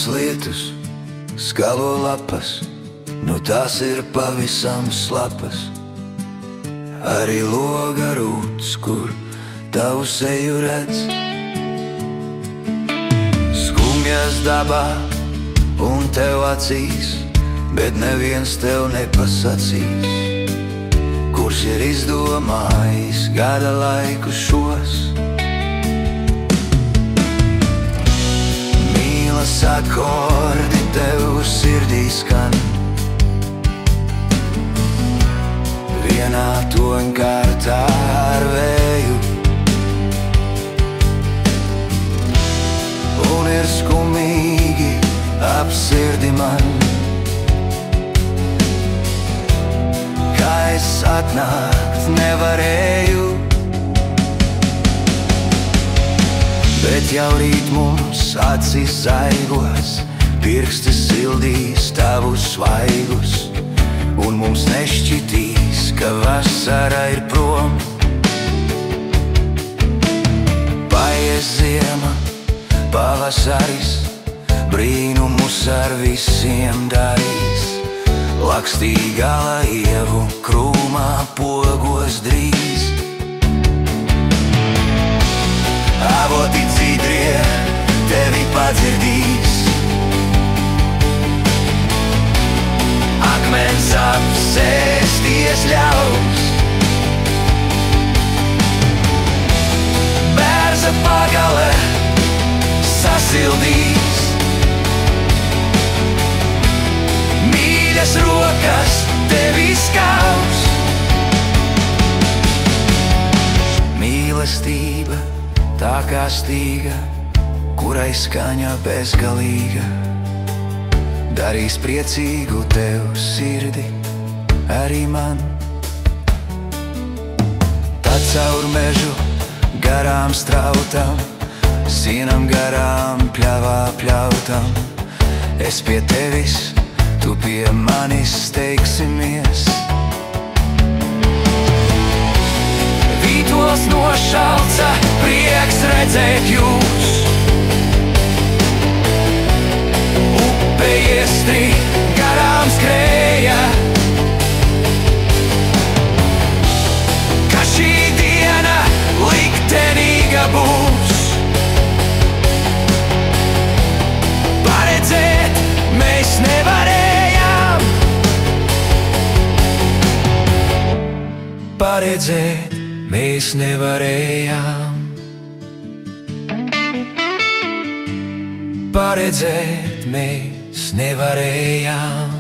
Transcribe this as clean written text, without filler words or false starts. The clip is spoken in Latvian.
Ziemas lietus skalo lapas, nu tās ir pavisam slapas. Arī loga rūts, kur tavu seju redz. Skumjas dabā un tev acīs, bet neviens tev nepasacīs, kurš ir izdomājis gada laiku šos. Mīlas akordi tev sirdī skan, vienā toņkārtā ar vēju. Un ir skumīgi ap sirdi man, kā es atnākt nevarēju. Bet jau rīt mums acis zaigos, pirksti sildīs tavus svaigus, un mums nešķitīs, ka vasara ir prom. Paies ziema, pavasaris, brīnumus ar visiem darīs. Lakstī gala ievu krūmā pogos drīz. Avoti dzīdrie tevi padzirdīs, akmens apsēsties ļaus. Bērza pagale sasildīs, mīļas rokas tevi skaus. Mīlestība tā kā stīga, kurai skaņa bezgalīga, darīs priecīgu tev sirdi, arī man. Tad caur mežu garām strautam, sienam garām pļavā pļautam, es pie tevis, tu pie manis steigsimies. Vītos nošalca prieks redzēt jūs, upe iestri garām skrēja, ka šī diena liktenīga būs. Paredzēt mēs nevarējām, paredzēt mēs nevarējām, paredzēt mēs nevarējām.